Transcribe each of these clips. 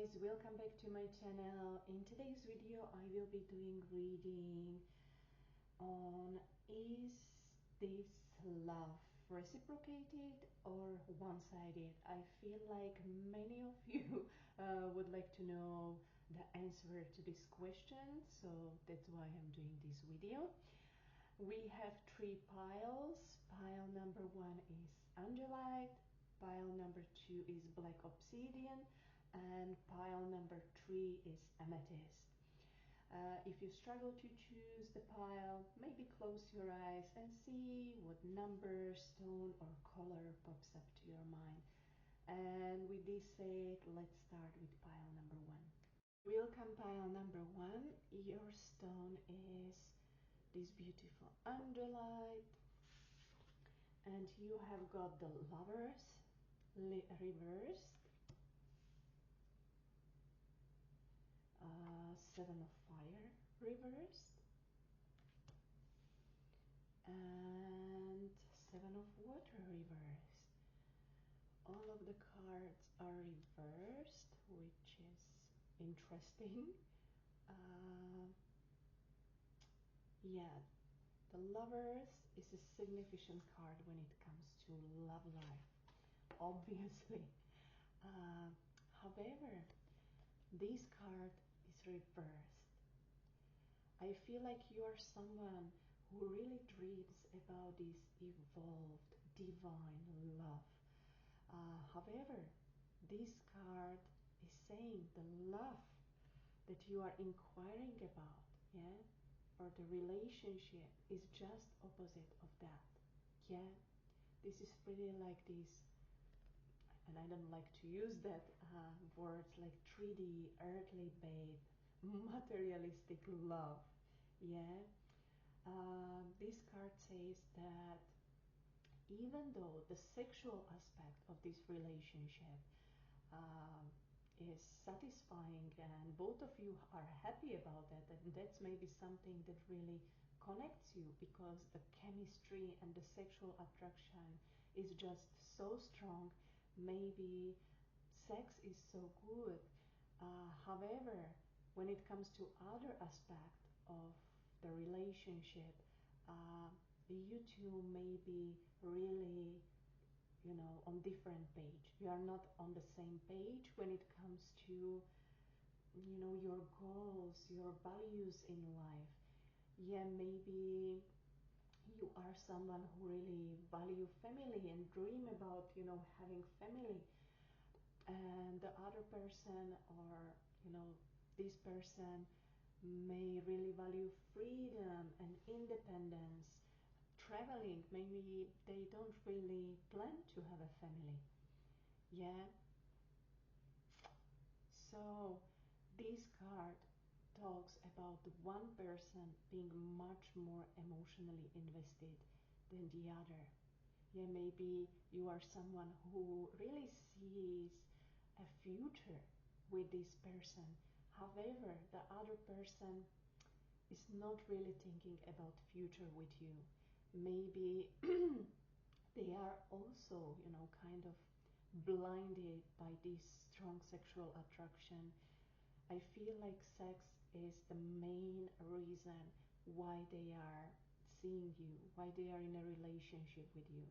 guys, welcome back to my channel. In today's video I will be doing reading on is this love reciprocated or one-sided. I feel like many of you would like to know the answer to this question, so that's why I'm doing this video. We have three piles. Pile number 1 is angelite, pile number 2 is black obsidian, and pile number 3 is amethyst. If you struggle to choose the pile, maybe close your eyes and see what number, stone or color pops up to your mind. And with this said, let's start with pile number 1. Welcome pile number 1. Your stone is this beautiful angelite, and you have got the lovers reversed, 7 of fire reversed, and 7 of water reversed. All of the cards are reversed, which is interesting. Yeah, the lovers is a significant card when it comes to love life, obviously. However, this card is reversed. I feel like you are someone who really dreams about this evolved divine love. However, this card is saying the love that you are inquiring about, yeah, or the relationship is just opposite of that. Yeah, this is pretty like this, and I don't like to use that words like 3D, earthly based, materialistic love. Yeah, this card says that even though the sexual aspect of this relationship is satisfying and both of you are happy about that, and that's maybe something that really connects you because the chemistry and the sexual attraction is just so strong, maybe sex is so good. However, when it comes to other aspect of the relationship, you two may be really, you know, on different page. You are not on the same page when it comes to, you know, your goals, your values in life. Yeah, maybe you are someone who really value family and dream about, you know, having family, and the other person, or you know, this person may really value freedom and independence, traveling. Maybe they don't really plan to have a family. Yeah, so this card talks about one person being much more emotionally invested than the other. Yeah, maybe you are someone who really sees a future with this person. However, the other person is not really thinking about future with you. Maybe they are also, you know, kind of blinded by this strong sexual attraction. I feel like sex is the main reason why they are seeing you, why they are in a relationship with you.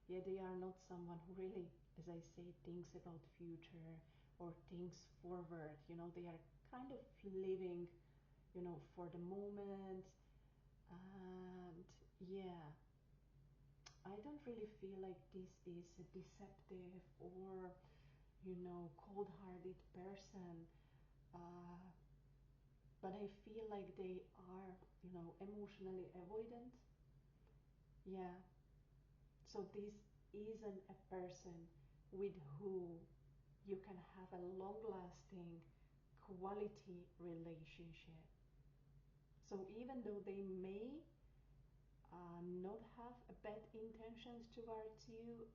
Yeah, they are not someone who really, as I say, thinks about future or thinks forward. You know, they are kind of living, you know, for the moment. And yeah, I don't really feel like this is a deceptive or, you know, cold-hearted person. But I feel like they are, you know, emotionally avoidant. Yeah. So this isn't a person with who you can have a long-lasting quality relationship. So even though they may not have bad intentions towards you,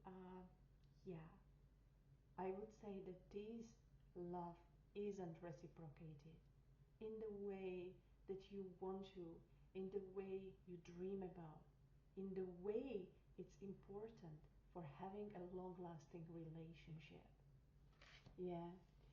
yeah, I would say that this love isn't reciprocated in the way that you want to, in the way you dream about, in the way it's important for having a long-lasting relationship. Yeah,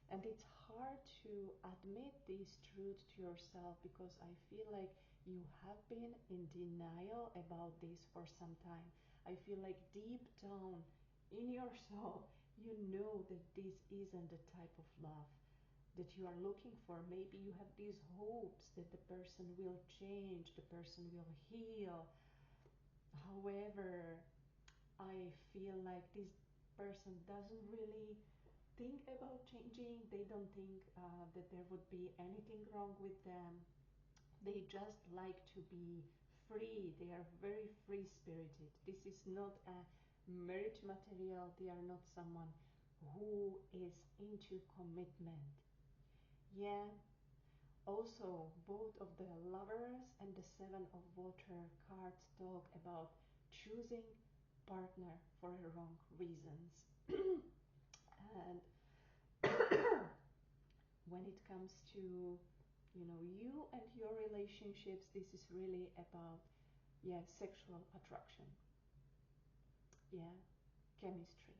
and it's hard to admit this truth to yourself, because I feel like you have been in denial about this for some time. I feel like deep down in your soul, you know that this isn't the type of love that you are looking for. Maybe you have these hopes that the person will change, the person will heal. However, I feel like this person doesn't really think about changing. They don't think that there would be anything wrong with them. They just like to be free. They are very free spirited. This is not a marriage material. They are not someone who is into commitment. Yeah. Also, both of the Lovers and the Seven of Water cards talk about choosing partner for the wrong reasons. And when it comes to, you and your relationships, this is really about, sexual attraction. Yeah, chemistry.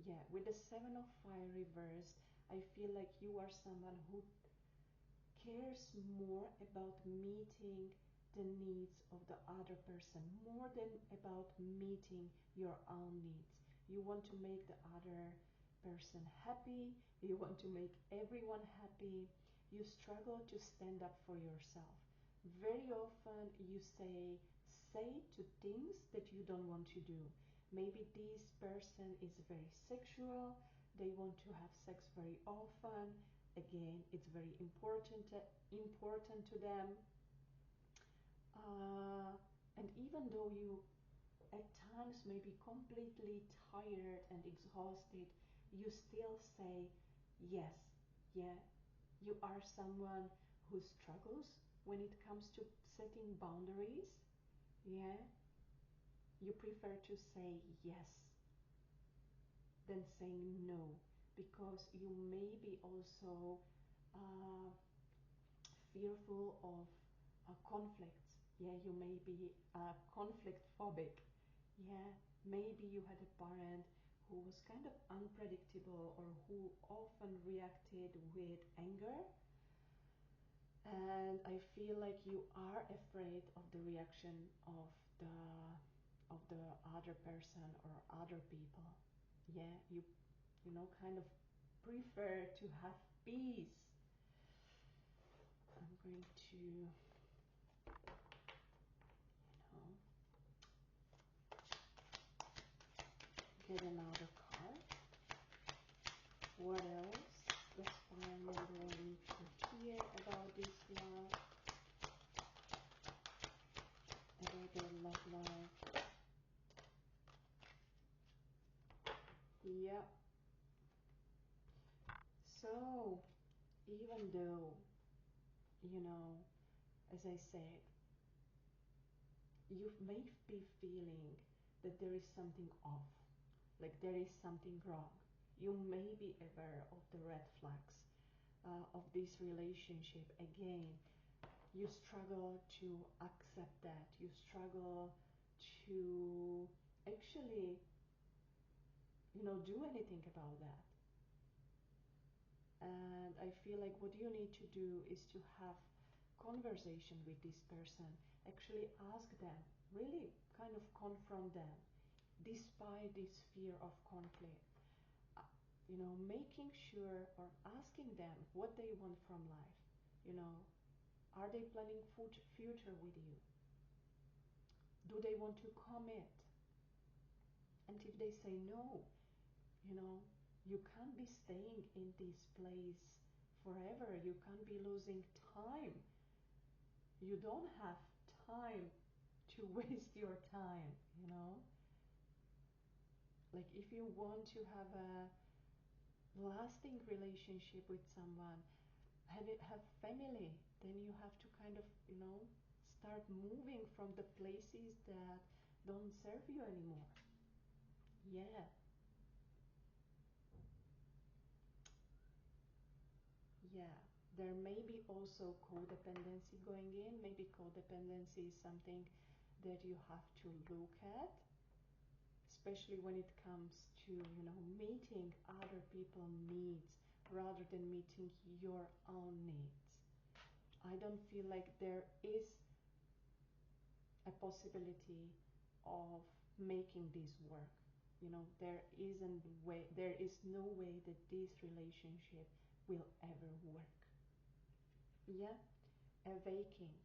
Yeah, with the Seven of Fire reversed, I feel like you are someone who cares more about meeting the needs of the other person more than about meeting your own needs. You want to make the other person happy, you want to make everyone happy, you struggle to stand up for yourself. Very often you say to things that you don't want to do. Maybe this person is very sexual, they want to have sex very often. Again, it's very important to them. And even though you at times may be completely tired and exhausted, you still say yes. Yeah, you are someone who struggles when it comes to setting boundaries. Yeah, you prefer to say yes than saying no, because you may be also fearful of conflicts. Yeah, you may be conflict phobic. Yeah, maybe you had a parent who was kind of unpredictable or who often reacted with anger. And I feel like you are afraid of the reaction of the other person or other people. Yeah, you kind of prefer to have peace. I'm going to get another card. What else does fire member need to hear about this love, about their love life? Yeah. So, even though, as I said, you may be feeling that there is something off, like there is something wrong. You may be aware of the red flags of this relationship. Again, you struggle to accept that. You struggle to actually, do anything about that. And I feel like what you need to do is to have conversation with this person. Actually ask them, really kind of confront them, despite this fear of conflict. Making sure or asking them what they want from life. Are they planning future with you? Do they want to commit? And if they say no, you can't be staying in this place forever. You can't be losing time. You don't have time to waste your time, Like if you want to have a lasting relationship with someone, have family, then you have to kind of, start moving from the places that don't serve you anymore. Yeah. Yeah, there may be also codependency going in. Maybe codependency is something that you have to look at, especially when it comes to, meeting other people's needs rather than meeting your own needs. I don't feel like there is a possibility of making this work. You know, there is no way that this relationship will ever work. Yeah, awakening.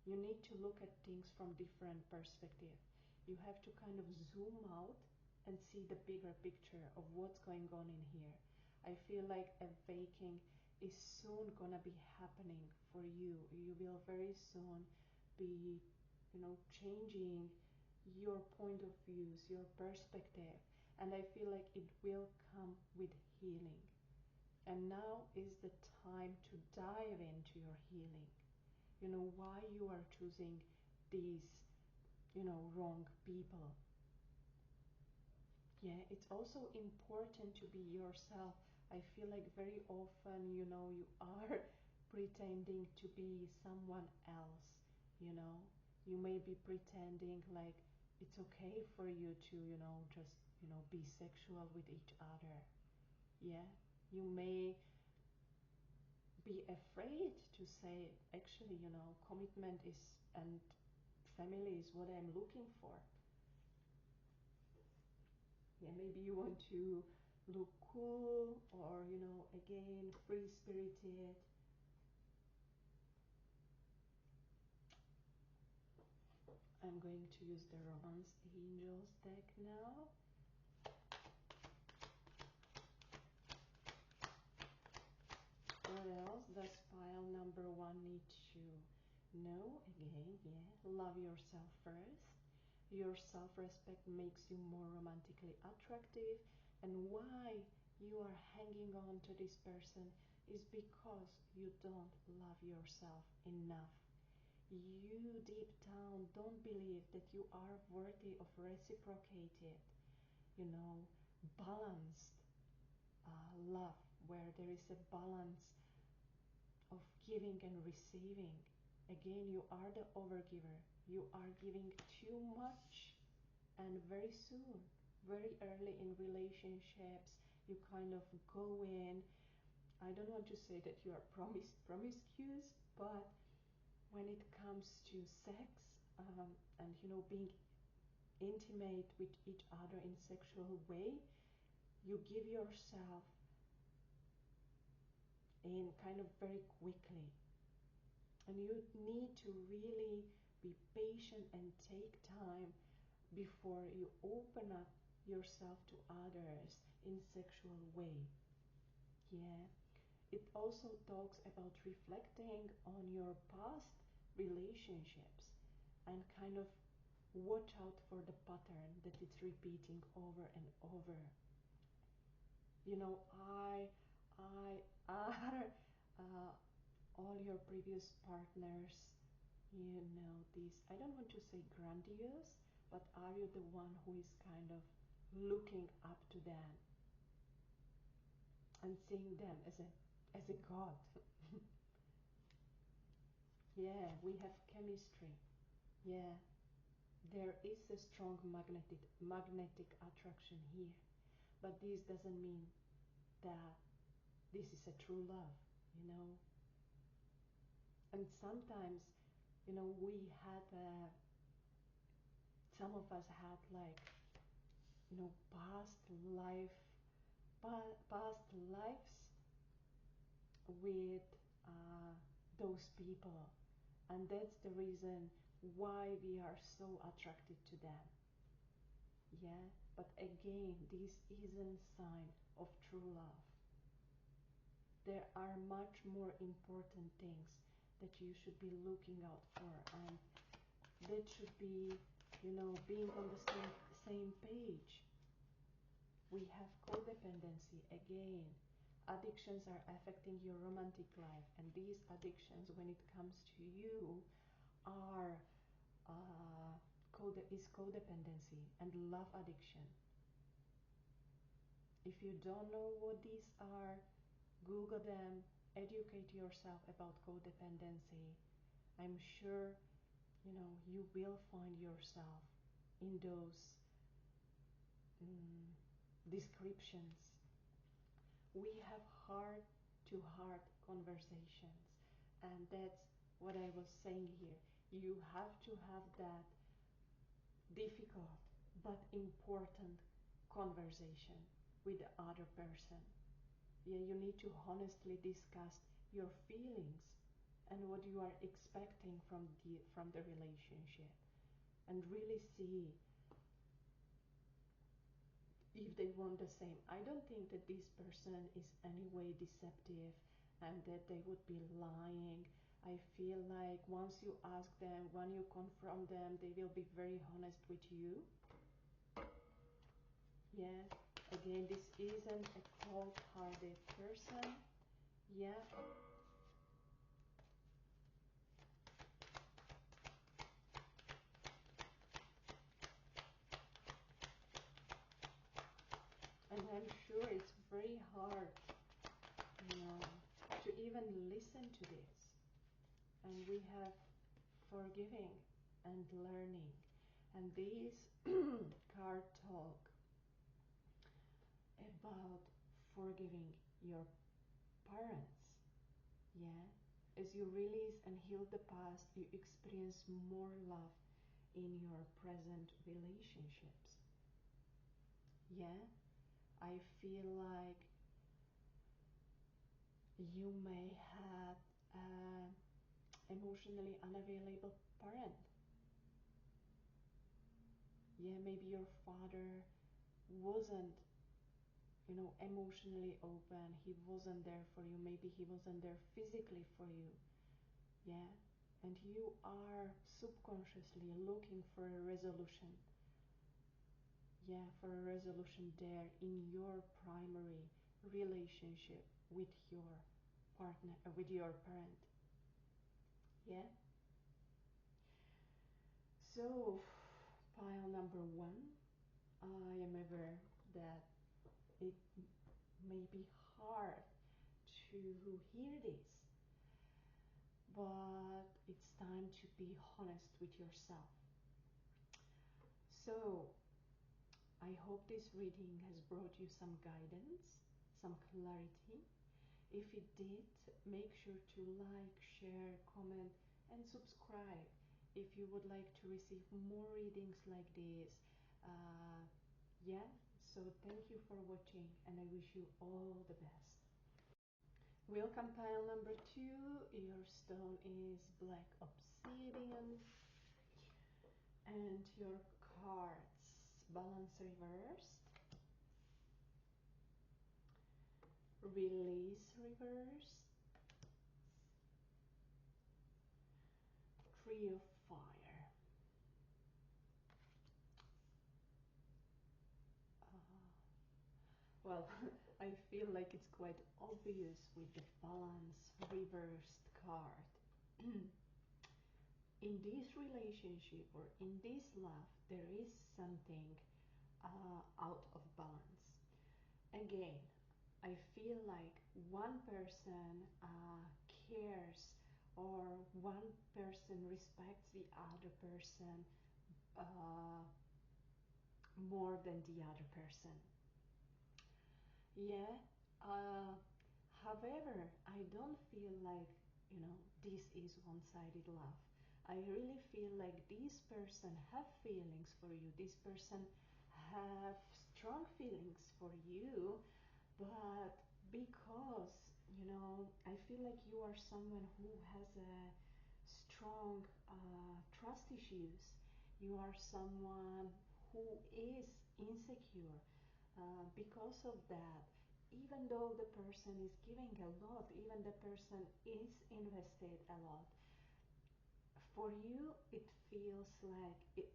You need to look at things from different perspective. You have to kind of zoom out and see the bigger picture of what's going on in here. I feel like awakening is soon gonna be happening for you. You will very soon be, you know, changing your point of views, your perspective, and I feel like it will come with healing. And now is the time to dive into your healing. You know, why you are choosing these, you know, wrong people. Yeah, it's also important to be yourself. I feel like very often, you know, you are pretending to be someone else, you know. You may be pretending like it's okay for you to, you know, just, you know, be sexual with each other. Yeah, you may be afraid to say, actually, you know, commitment is and family is what I'm looking for. Yeah, maybe you want to look cool or, you know, again, free-spirited. I'm going to use the Romance Angels deck now. What else does pile number one need to know? Again, yeah, love yourself first. Your self-respect makes you more romantically attractive, and why you are hanging on to this person is because you don't love yourself enough. You deep down don't believe that you are worthy of reciprocated, you know, balanced love, where there is a balance of giving and receiving. Again, you are the overgiver. You are giving too much, and very soon, very early in relationships, you kind of go in. I don't want to say that you are promiscuous, but when it comes to sex and, you know, being intimate with each other in sexual way, you give yourself in kind of very quickly, and you need to really be patient and take time before you open up yourself to others in sexual way. Yeah, it also talks about reflecting on your past relationships and kind of watch out for the pattern that it's repeating over and over. You know, are all your previous partners, you know, these, I don't want to say grandiose, but are you the one who is kind of looking up to them and seeing them as a god? Yeah, we have chemistry. Yeah, there is a strong magnetic attraction here, but this doesn't mean that this is a true love, you know. And sometimes, you know, we had some of us had like, you know, past lives with those people, and that's the reason why we are so attracted to them. Yeah, but again, this isn't sign of true love. There are much more important things that you should be looking out for, and that should be, you know, being on the same page. We have codependency again. Addictions are affecting your romantic life, and these addictions, when it comes to you, are codependency and love addiction. If you don't know what these are, Google them, educate yourself about codependency. I'm sure, you know, you will find yourself in those descriptions. we have heart to heart conversations, and that's what I was saying here. You have to have that difficult but important conversation with the other person. Yeah, you need to honestly discuss your feelings and what you are expecting from the relationship, and really see if they want the same. I don't think that this person is anyway deceptive and that they would be lying. I feel like once you ask them, when you confront them, they will be very honest with you. Yeah, again, this isn't a cold-hearted person. Yeah. And I'm sure it's very hard, you know, to even listen to this. And we have forgiving and learning. And these card talk about forgiving your parents. Yeah. As you release and heal the past, you experience more love in your present relationships. Yeah. I feel like you may have an emotionally unavailable parent. Yeah, maybe your father wasn't, you know, emotionally open. He wasn't there for you. Maybe he wasn't there physically for you. Yeah, and you are subconsciously looking for a resolution. Yeah, for a resolution there in your primary relationship with your partner, with your parent. Yeah. So, pile number one, I am aware that it may be hard to hear this, but it's time to be honest with yourself. So, I hope this reading has brought you some guidance, some clarity. If it did, make sure to like, share, comment, and subscribe if you would like to receive more readings like this. Yeah, so thank you for watching, and I wish you all the best. Welcome, pile number two. Your stone is black obsidian, and your cards: balance reversed, release reversed, tree of fire. Well, I feel like it's quite obvious with the balance reversed card. In this relationship or in this love, there is something out of balance. Again, I feel like one person cares, or one person respects the other person more than the other person. Yeah. Uh, However, I don't feel like, you know, this is one-sided love. I really feel like this person have feelings for you. This person have strong feelings for you, but because, you know, I feel like you are someone who has a strong trust issues. You are someone who is insecure. Because of that, even though the person is giving a lot, even the person is invested a lot, for you it feels like it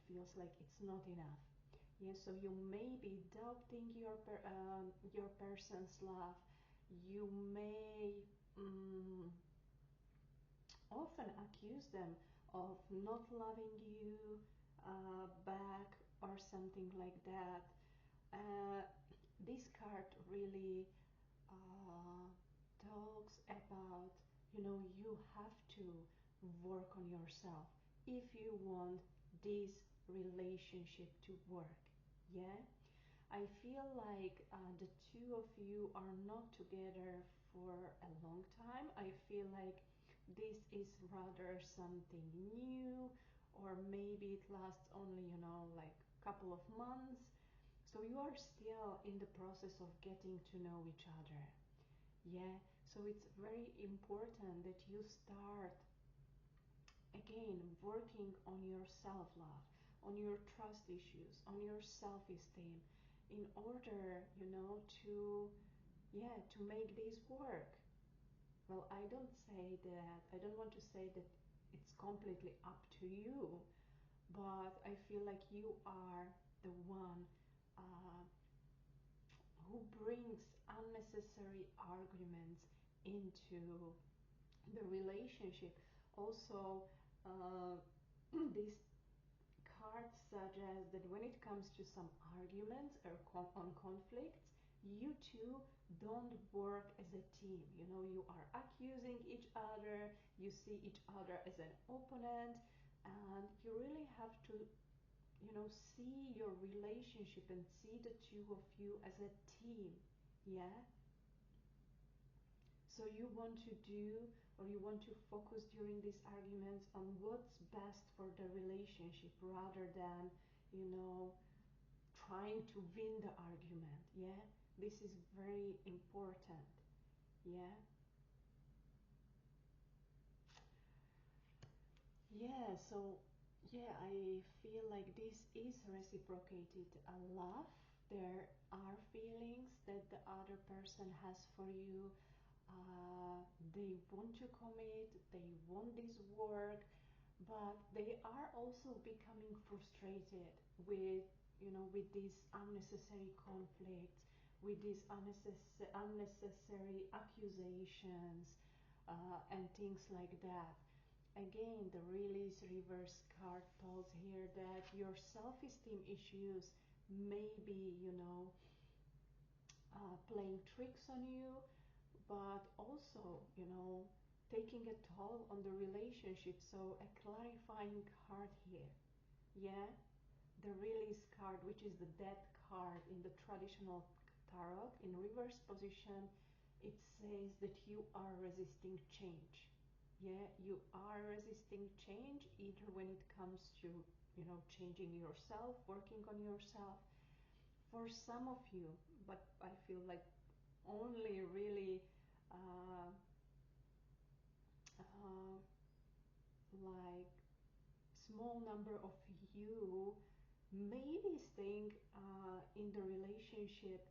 feels like it's not enough. Yes, so you may be doubting your person's love. You may often accuse them of not loving you back or something like that. Uh, this card really uh, talks about, you know, you have to work on yourself if you want this relationship to work. Yeah, I feel like the two of you are not together for a long time. I feel like this is rather something new, or maybe it lasts only, you know, like a couple of months. So you are still in the process of getting to know each other. Yeah, so it's very important that you start again working on your self-love, on your trust issues, on your self-esteem, in order, you know, to, yeah, to make this work. Well, I don't want to say that it's completely up to you, but I feel like you are the one uh, who brings unnecessary arguments into the relationship. Also, uh, this card suggests that when it comes to some arguments or on conflicts, you two don't work as a team. You know, you are accusing each other, you see each other as an opponent, and you really have to, you know, see your relationship and see the two of you as a team. Yeah, so you want to do, or you want to focus during these arguments on what's best for the relationship rather than, you know, trying to win the argument. Yeah, this is very important. Yeah. Yeah, so yeah, I feel like this is reciprocated love. There are feelings that the other person has for you. They want to commit, they want this work, but they are also becoming frustrated with, you know, with these unnecessary conflicts, with these unnecessary accusations, and things like that. Again, the release reverse card tells here that your self-esteem issues may be, you know, playing tricks on you, but also, you know, taking a toll on the relationship. So a clarifying card here. Yeah, the release card, which is the death card in the traditional tarot, in reverse position, it says that you are resisting change. Yeah, you are resisting change, either when it comes to, you know, changing yourself, working on yourself. For some of you, but I feel like only really uh, uh, like small number of you may be staying in the relationship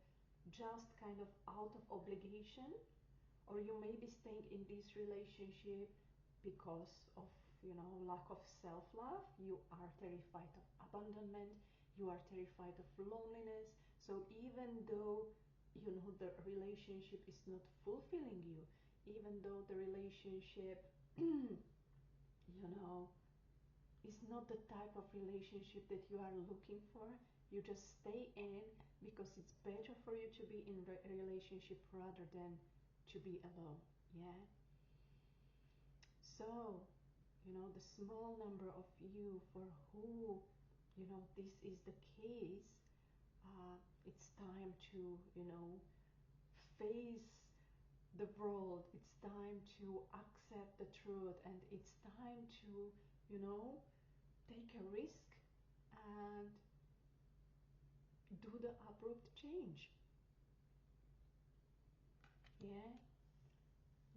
just kind of out of obligation, or you may be staying in this relationship because of, you know, lack of self-love. You are terrified of abandonment, you are terrified of loneliness. So even though, you know, the relationship is not fulfilling you, even though the relationship you know, is not the type of relationship that you are looking for, you just stay in because it's better for you to be in a relationship rather than to be alone. Yeah, so, you know, the small number of you for who, you know, this is the case, it's time to, you know, face the world. It's time to accept the truth, and it's time to, you know, take a risk and do the abrupt change. Yeah,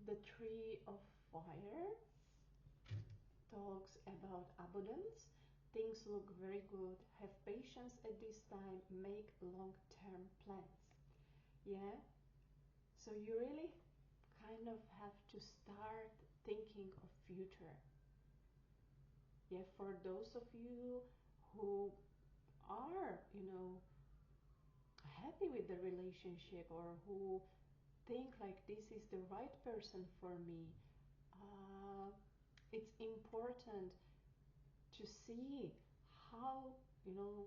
the Tree of Fire talks about abundance. Things look very good. Have patience at this time. Make long-term plans. Yeah, so you really kind of have to start thinking of future. Yeah, for those of you who are, you know, happy with the relationship, or who think like this is the right person for me, uh, it's important to see how, you know,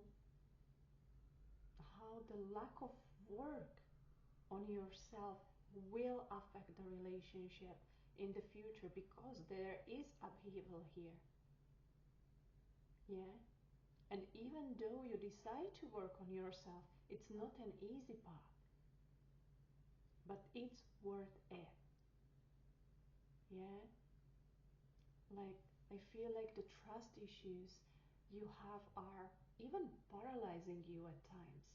how the lack of work on yourself will affect the relationship in the future, because there is upheaval here. Yeah, and even though you decide to work on yourself, It's not an easy path, but it's worth it. Yeah? Like, I feel like the trust issues you have are even paralyzing you at times.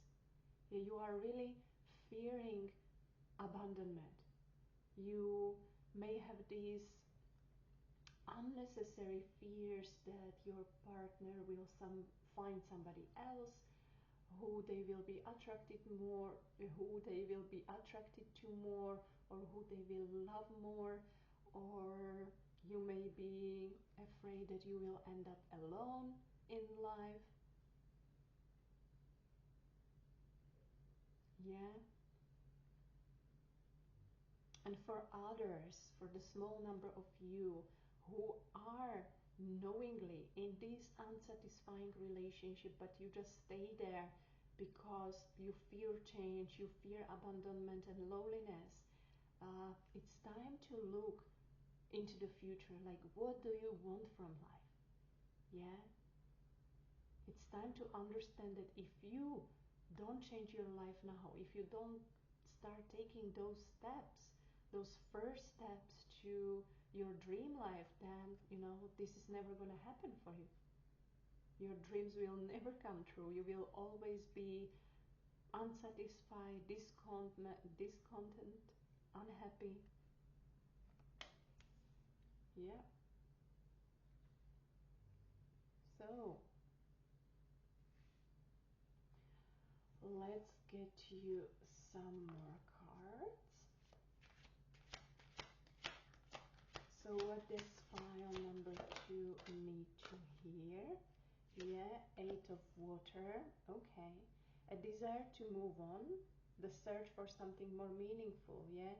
Yeah, you are really fearing abandonment. You may have these unnecessary fears that your partner will find somebody else who they will be attracted more, who they will be attracted to more, or who they will love more, or you may be afraid that you will end up alone in life. Yeah. And for others, for the small number of you who are knowingly in this unsatisfying relationship, but you just stay there because you fear change, you fear abandonment and loneliness, it's time to look into the future. Like, what do you want from life? Yeah? It's time to understand that if you don't change your life now, if you don't start taking those steps, those first steps to your dream life, then, this is never going to happen for you. Your dreams will never come true. You will always be unsatisfied, discontent, unhappy. Yeah. So, let's get you some more cards. So what does file number 2 need to hear? Yeah, 8 of water. Okay. A desire to move on. The search for something more meaningful. Yeah.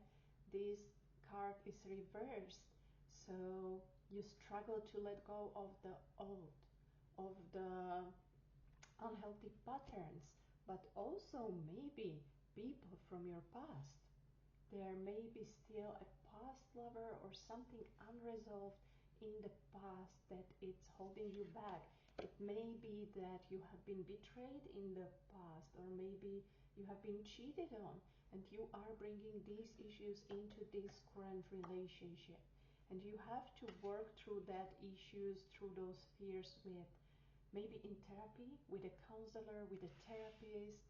This card is reversed. So you struggle to let go of the old, of the unhealthy patterns, but also maybe people from your past. There may be still a past lover or something unresolved in the past that it's holding you back. It may be that you have been betrayed in the past, or maybe you have been cheated on, and you are bringing these issues into this current relationship. And you have to work through that issues, through those fears with maybe in therapy, with a counselor, with a therapist.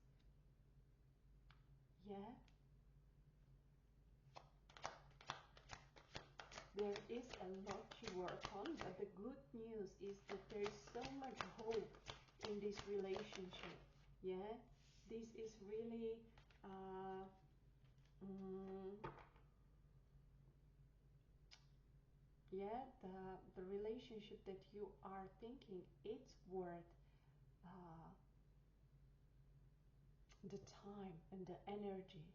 Yeah. There is a lot to work on, but the good news is that there is so much hope in this relationship. Yeah, this is really yeah, the relationship that you are thinking, it's worth the time and the energy.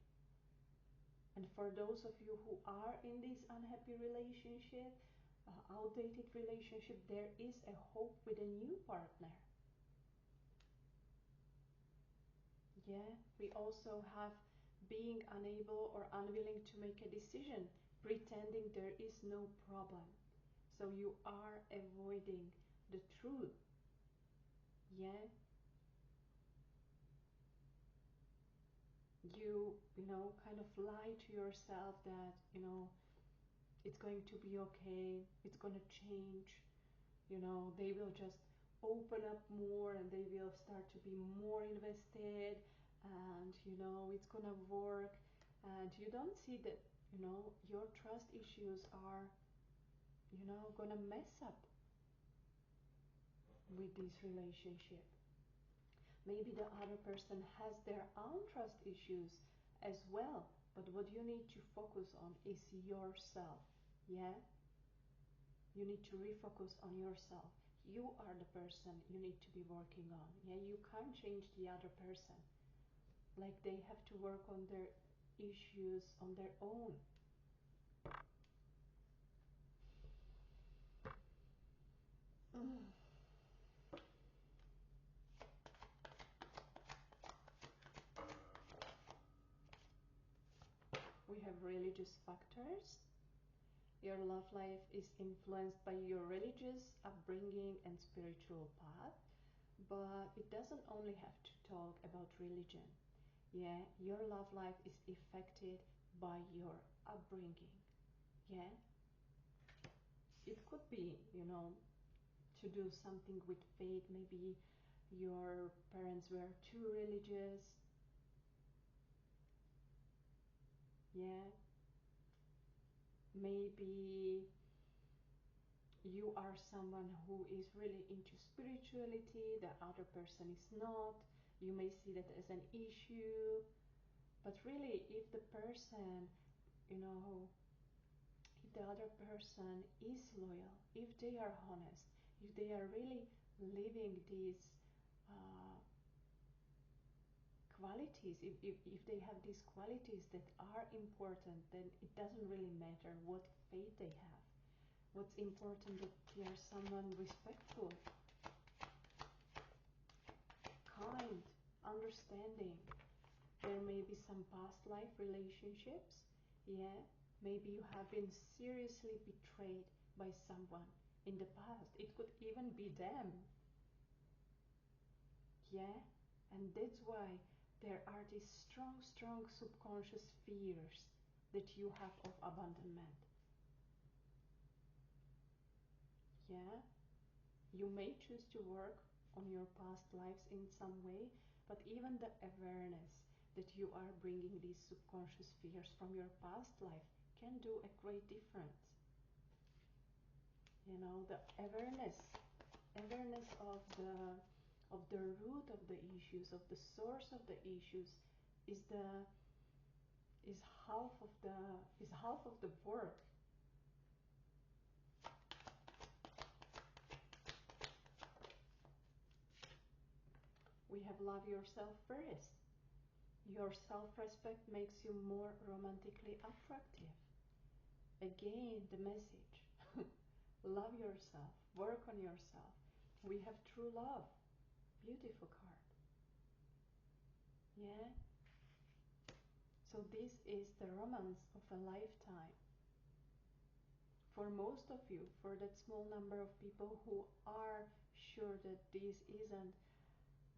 And for those of you who are in this unhappy relationship, outdated relationship, there is a hope with a new partner. Yeah, we also have being unable or unwilling to make a decision, pretending there is no problem. So you are avoiding the truth. Yeah. You kind of lie to yourself that, it's going to be okay, it's going to change, they will just open up more and they will start to be more invested, and it's going to work. And you don't see that, your trust issues are, going to mess up with this relationship. Maybe the other person has their own trust issues as well, but what you need to focus on is yourself. Yeah, you need to refocus on yourself. You are the person you need to be working on. Yeah, you can't change the other person. Like, they have to work on their issues on their own. We have religious factors. Your love life is influenced by your religious upbringing and spiritual path, but it doesn't only have to talk about religion. Yeah, your love life is affected by your upbringing. Yeah, it could be, you know, to do something with faith. Maybe your parents were too religious. Yeah, maybe you are someone who is really into spirituality, the other person is not. You may see that as an issue, but really, if the person, you know, if the other person is loyal, if they are honest, if they are really living these uh, qualities, if they have these qualities that are important, then it doesn't really matter what faith they have. What's important that they are someone respectful, kind, understanding. There may be some past life relationships. Yeah, maybe you have been seriously betrayed by someone in the past. It could even be them. Yeah, and that's why there are these strong, strong subconscious fears that you have of abandonment. Yeah, you may choose to work on your past lives in some way, but even the awareness that you are bringing these subconscious fears from your past life can do a great difference. You know, the awareness of the root of the issues, of the source of the issues, is the is half of the work. We have love yourself first. Your self-respect makes you more romantically attractive. Again, the message. Love yourself, work on yourself. We have true love. Beautiful card. Yeah. So this is the romance of a lifetime. For most of you, for that small number of people who are sure that this isn't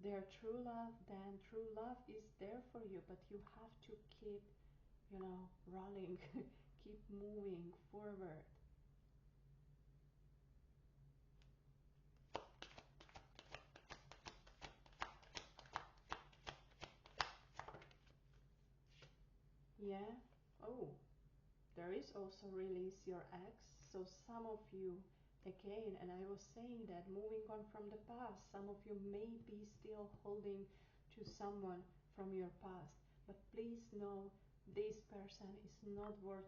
their true love, then true love is there for you, but you have to keep, you know, rolling, keep moving forward. Yeah. Oh, there is also release your ex. So some of you, again, and I was saying that moving on from the past, some of you may be still holding to someone from your past, but please know this person is not worth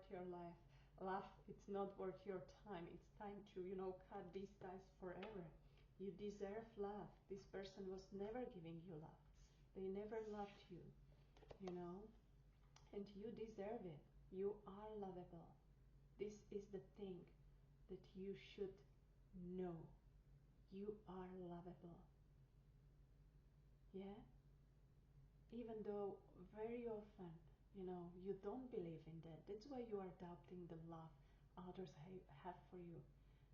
your life. Love, it's not worth your time. It's time to, you know, cut these ties forever. You deserve love. This person was never giving you love. They never loved you, you know, and you deserve it. You are lovable. This is the thing that you should know. You are lovable. Yeah? Even though very often, you know, you don't believe in that. That's why you are doubting the love others have for you.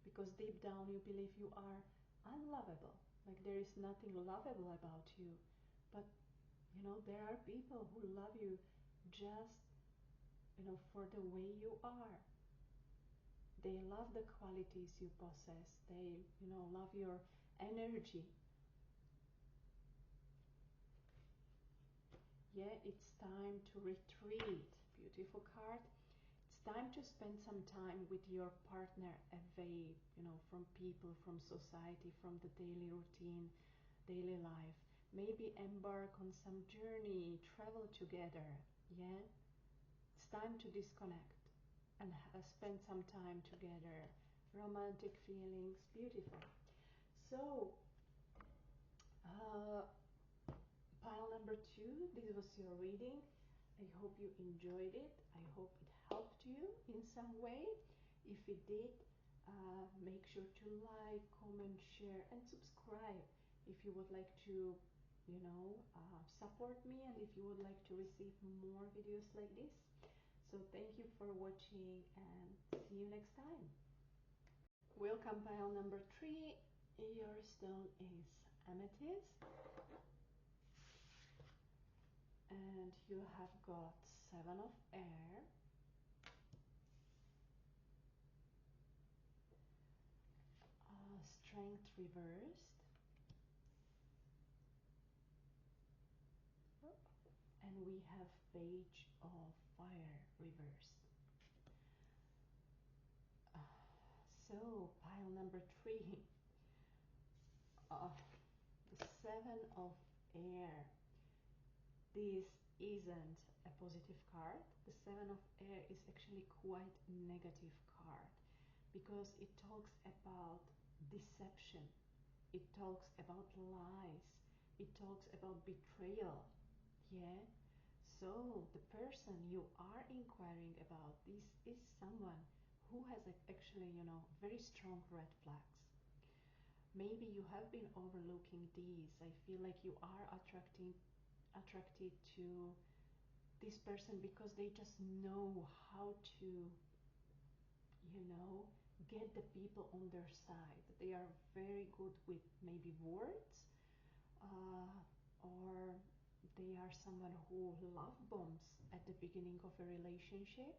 Because deep down you believe you are unlovable. Like there is nothing lovable about you. But, you know, there are people who love you just, you know, for the way you are. They love the qualities you possess. They, you know, love your energy. Yeah, it's time to retreat. Beautiful card. It's time to spend some time with your partner away, you know, from people, from society, from the daily routine, daily life. Maybe embark on some journey, travel together. Yeah, it's time to disconnect and spend some time together. Romantic feelings, beautiful. So, uh, pile number 2, this was your reading. I hope you enjoyed it. I hope it helped you in some way. If it did, make sure to like, comment, share, and subscribe if you would like to, you know, support me, and if you would like to receive more videos like this. So thank you for watching, and see you next time. Welcome, pile number 3. Your stone is amethyst. And you have got Seven of Air, Strength reversed, and we have Page of Fire reversed. So pile number 3, the Seven of Air. This isn't a positive card. The Seven of Air is actually quite negative card because it talks about deception, it talks about lies, it talks about betrayal. Yeah, so the person you are inquiring about, this is someone who has actually, you know, very strong red flags. Maybe you have been overlooking these. I feel like you are attracted to this person because they just know how to, you know, get the people on their side. They are very good with maybe words, or they are someone who love bombs at the beginning of a relationship.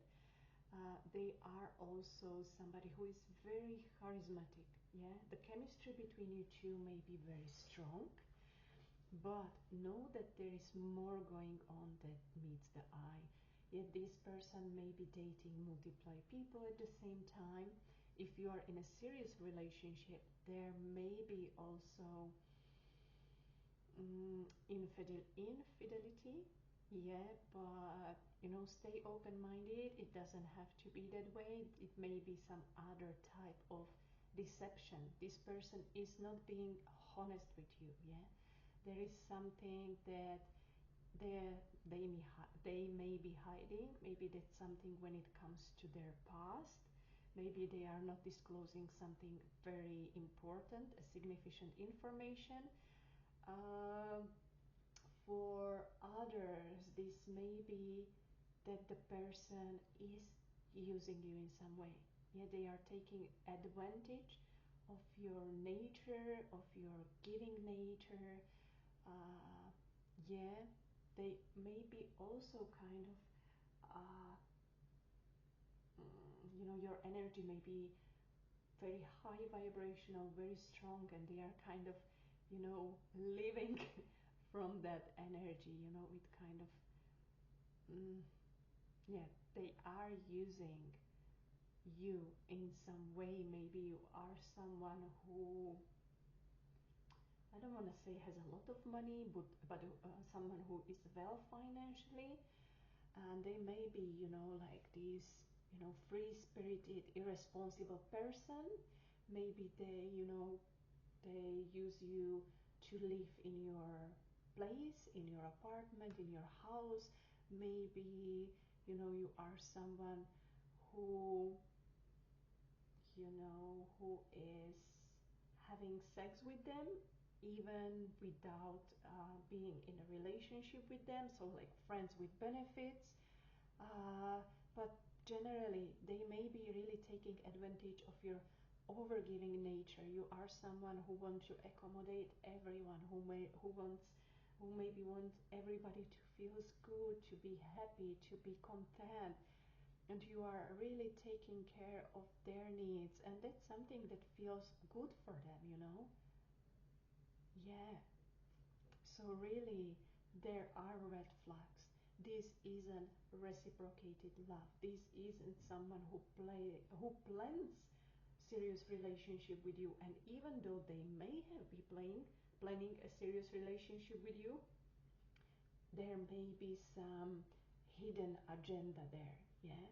They are also somebody who is very charismatic. Yeah, the chemistry between you two may be very strong, but know that there is more going on that meets the eye. Yet this person may be dating multiple people at the same time. If you are in a serious relationship, there may be also infidelity. Yeah, but you know, stay open-minded. It doesn't have to be that way. It may be some other type of deception. This person is not being honest with you. Yeah, there is something that they may be hiding. Maybe that's something when it comes to their past. Maybe they are not disclosing something very important, a significant information. For others, this may be that the person is using you in some way. Yeah, they are taking advantage of your nature, of your giving nature. Yeah, they may be also kind of, you know, your energy may be very high vibrational, very strong, and they are kind of, you know, living from that energy, you know, it kind of, yeah, they are using you in some way. Maybe you are someone who, I don't want to say has a lot of money, but someone who is well financially, and they may be, you know, like this, you know, free-spirited, irresponsible person. Maybe they, you know, they use you to live in your place, in your apartment, in your house. Maybe, you know, you are someone who, you know, who is having sex with them even without being in a relationship with them, so like friends with benefits. But generally, they may be really taking advantage of your overgiving nature. You are someone who wants to accommodate everyone, who maybe wants everybody to feel good, to be happy, to be content, and you are really taking care of their needs, and that's something that feels good for them, you know. Yeah, so really there are red flags. This isn't reciprocated love. This isn't someone who plans serious relationship with you, and even though they may have be planning a serious relationship with you, there may be some hidden agenda there. Yeah,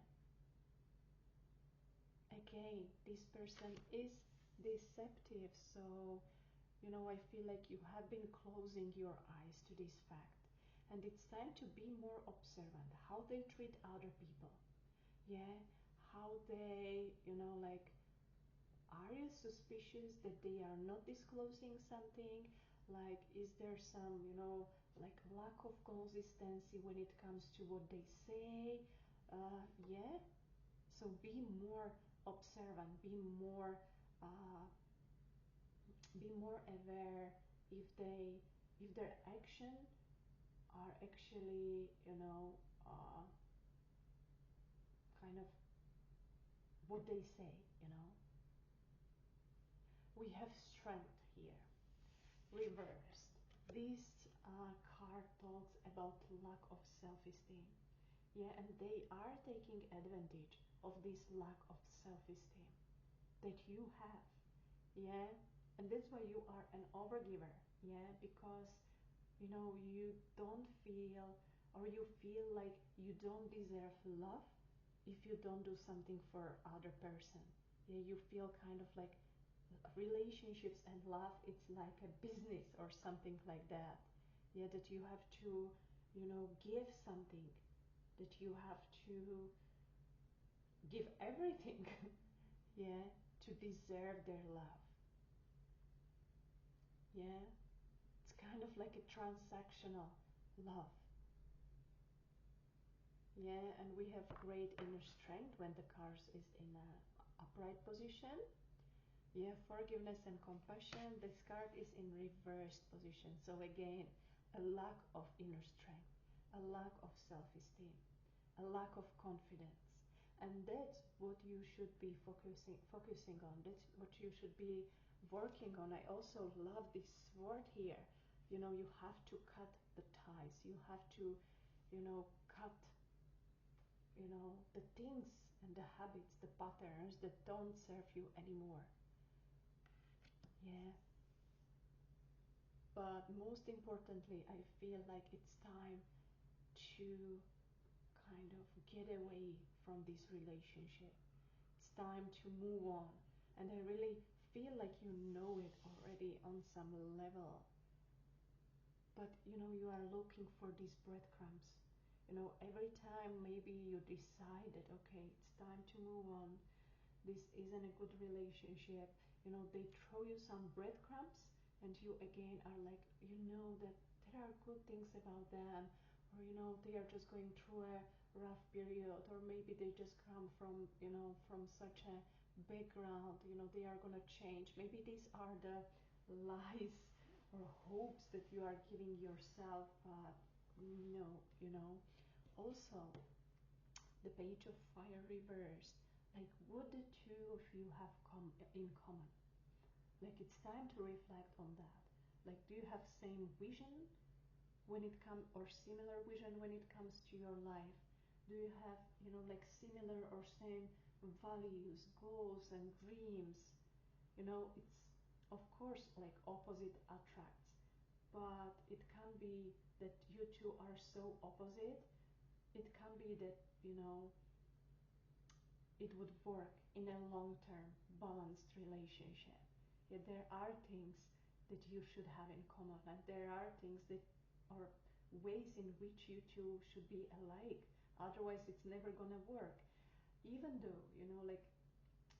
again, this person is deceptive, so you know, I feel like you have been closing your eyes to this fact, and it's time to be more observant how they treat other people. Yeah, how they, you know, like, are you suspicious that they are not disclosing something? Like, is there some, you know, like lack of consistency when it comes to what they say? Yeah, so be more observant, uh, be more aware if they, if their action are actually, you know, kind of what they say, you know. We have strength here, reversed. This card talks about lack of self-esteem. Yeah, and they are taking advantage of this lack of self-esteem that you have. Yeah, and that's why you are an overgiver. Yeah, because you know you don't feel, or you feel like you don't deserve love if you don't do something for other person. Yeah, you feel kind of like relationships and love, it's like a business or something like that. Yeah, that you have to, you know, give something, that you have to give everything. Yeah, to deserve their love. Yeah, it's kind of like a transactional love. Yeah, and we have great inner strength when the card is in a upright position. Yeah, forgiveness and compassion. This card is in reversed position. So again, a lack of inner strength, a lack of self-esteem, a lack of confidence. And that's what you should be focusing on. That's what you should be working on. I also love this word here. You know, you have to cut the ties. You have to, you know, cut, you know, the things and the habits, the patterns that don't serve you anymore. Yeah. But most importantly, I feel like it's time to kind of get away from this relationship. It's time to move on. And I really feel like you know it already on some level. But you know, you are looking for these breadcrumbs. You know, every time maybe you decided, okay, it's time to move on, this isn't a good relationship, you know, they throw you some breadcrumbs and you again are like, you know, that there are good things about them, or you know, they are just going through a rough period, or maybe they just come from, you know, from such a background, you know, they are gonna change. Maybe these are the lies or hopes that you are giving yourself, but no, you know. Also, the page of fire reversed, like what the two of you have in common. Like it's time to reflect on that. Like, do you have same vision when it comes, or similar vision when it comes to your life? Do you have, you know, like similar or same values, goals and dreams? You know, it's of course like opposite attracts, but it can be that you two are so opposite. It can be that, you know, it would work in a long-term balanced relationship. Yet there are things that you should have in common, and there are things that are ways in which you two should be alike. Otherwise, it's never gonna work. Even though, you know, like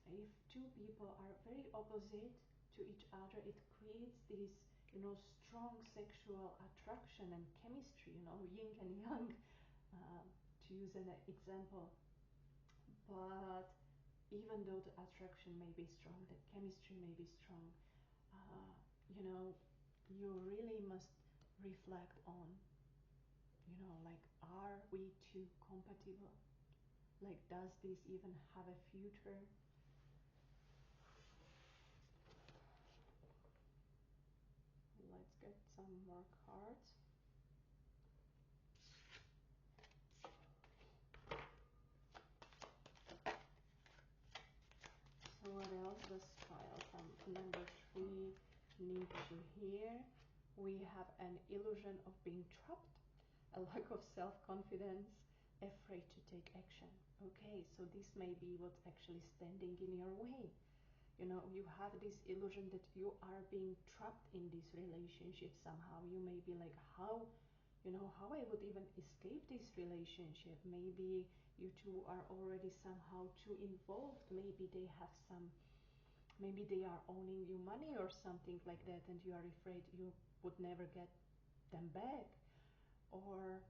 if two people are very opposite to each other, it creates this, you know, strong sexual attraction and chemistry, you know, yin and yang, to use an example. But even though the attraction may be strong, the chemistry may be strong, you know, you really must reflect on, you know, like, are we two compatible? Like, does this even have a future? Let's get some more cards. So what else does pile from number 3 need to hear? We have an illusion of being trapped, a lack of self-confidence, afraid to take action. Okay, so this may be what's actually standing in your way. You know, you have this illusion that you are being trapped in this relationship somehow. You may be like, how, you know, how I would even escape this relationship? Maybe you two are already somehow too involved. Maybe they have some, maybe they are owning you money or something like that, and you are afraid you would never get them back. Or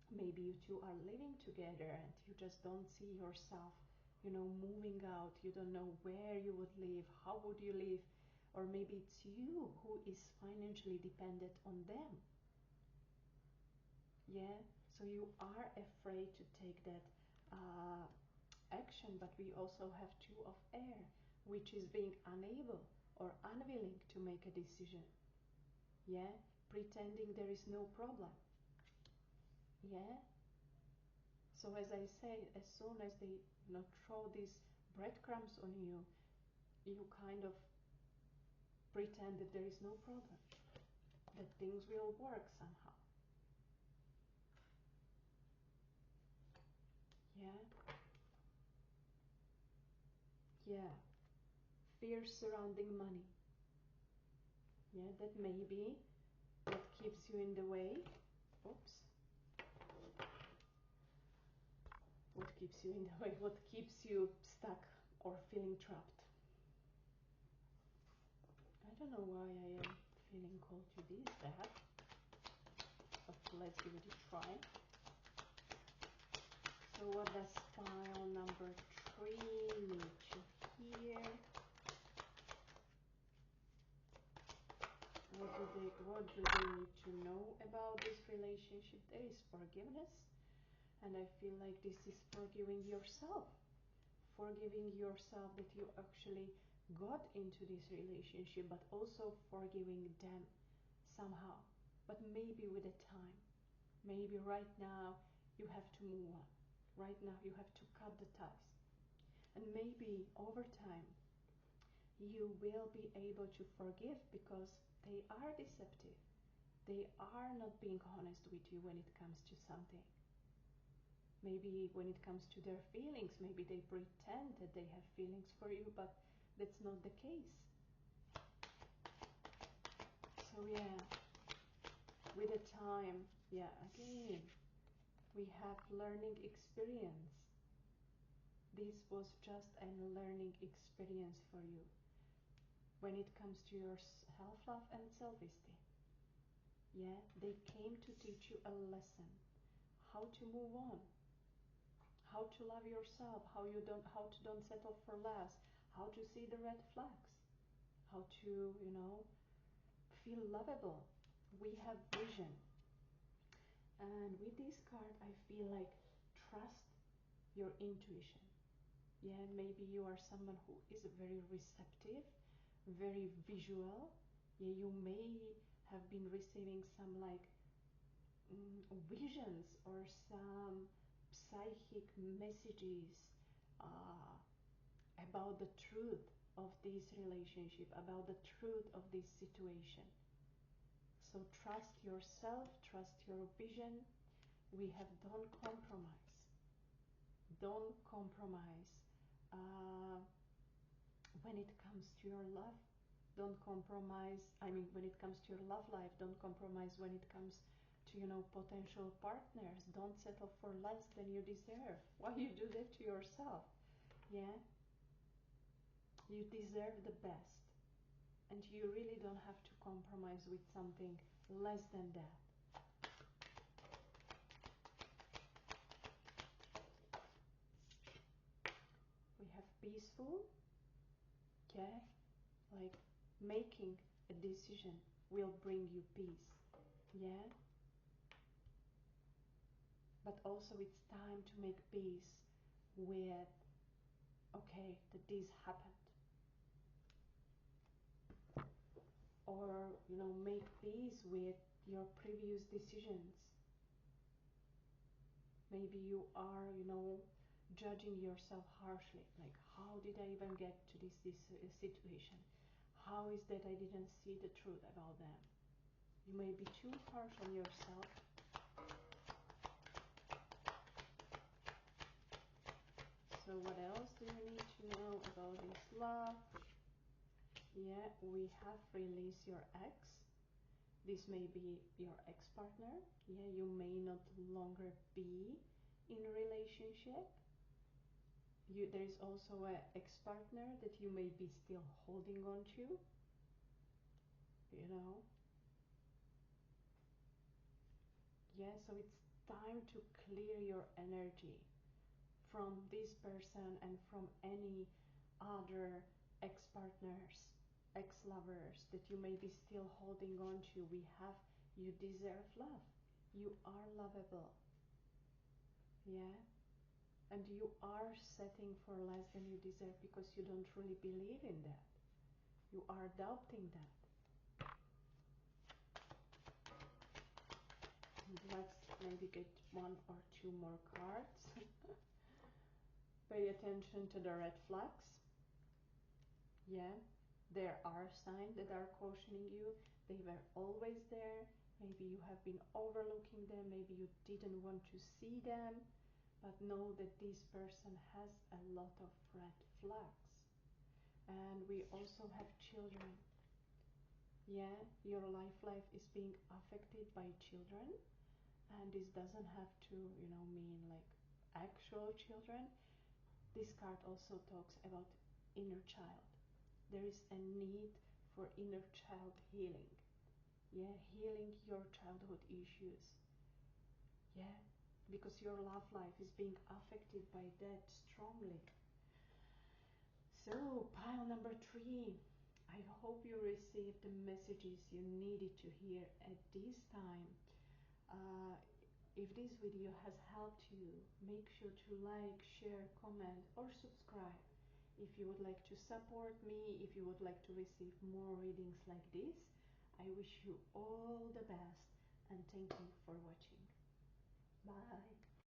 maybe you two are living together and you just don't see yourself, you know, moving out. You don't know where you would live, how would you live, or maybe it's you who is financially dependent on them. Yeah, so you are afraid to take that action, but we also have two of air, which is being unable or unwilling to make a decision. Yeah, pretending there is no problem. Yeah, so as I say, as soon as they throw these breadcrumbs on you, you kind of pretend that there is no problem, that things will work somehow. Yeah, yeah, fear surrounding money. Yeah, that maybe what keeps you in the way. Oops. What keeps you in the way? What keeps you stuck or feeling trapped? I don't know why I am feeling called to this, that. But let's give it a try. So what does pile number 3 need to hear? What do they need to know about this relationship? There is forgiveness, and I feel like this is forgiving yourself that you actually got into this relationship, but also forgiving them somehow, but maybe with a time. Maybe right now you have to move on. Right now you have to cut the ties, and maybe over time you will be able to forgive, because they are deceptive. They are not being honest with you when it comes to something. Maybe when it comes to their feelings, maybe they pretend that they have feelings for you, but that's not the case. So yeah, with the time, yeah, again, we have learning experience. This was just a learning experience for you when it comes to your self-love and self-esteem. Yeah, they came to teach you a lesson, how to move on, how to love yourself, how to don't settle for less, how to see the red flags, how to, feel lovable. We have vision. And with this card, I feel like trust your intuition. Yeah, maybe you are someone who is very receptive, very visual. Yeah, you may have been receiving some like visions or some psychic messages about the truth of this relationship, about the truth of this situation. So trust yourself, trust your vision. We have don't compromise. Don't compromise when it comes to your love. Don't compromise, when it comes to your love life. Don't compromise when it comes to, potential partners. Don't settle for less than you deserve. Why you do that to yourself? Yeah? You deserve the best. And you really don't have to compromise with something less than that. We have peaceful. Yeah? Like making a decision will bring you peace. Yeah? But also it's time to make peace with, okay, that this happened. Or, make peace with your previous decisions. Maybe you are, judging yourself harshly. Like, how did I even get to this situation? How is that I didn't see the truth about them? You may be too harsh on yourself. So what else do you need to know about this love? Yeah, we have released your ex. This may be your ex-partner. Yeah, you may not longer be in a relationship. There is also an ex-partner that you may be still holding on to. Yeah, so it's time to clear your energy from this person and from any other ex-partners, ex-lovers that you may be still holding on to. You deserve love. You are lovable. Yeah? And you are setting for less than you deserve because you don't really believe in that. You are doubting that. And let's maybe get one or two more cards. Pay attention to the red flags. Yeah, there are signs that are cautioning you. They were always there. Maybe you have been overlooking them. Maybe you didn't want to see them. But know that this person has a lot of red flags. And we also have children. Yeah, your life is being affected by children. And this doesn't have to, mean like actual children. This card also talks about inner child. There is a need for inner child healing. Yeah, healing your childhood issues. Yeah, because your love life is being affected by that strongly. So, pile number 3. I hope you received the messages you needed to hear at this time. If this video has helped you, make sure to like, share, comment, or subscribe. If you would like to support me, if you would like to receive more readings like this, I wish you all the best and thank you for watching. Bye.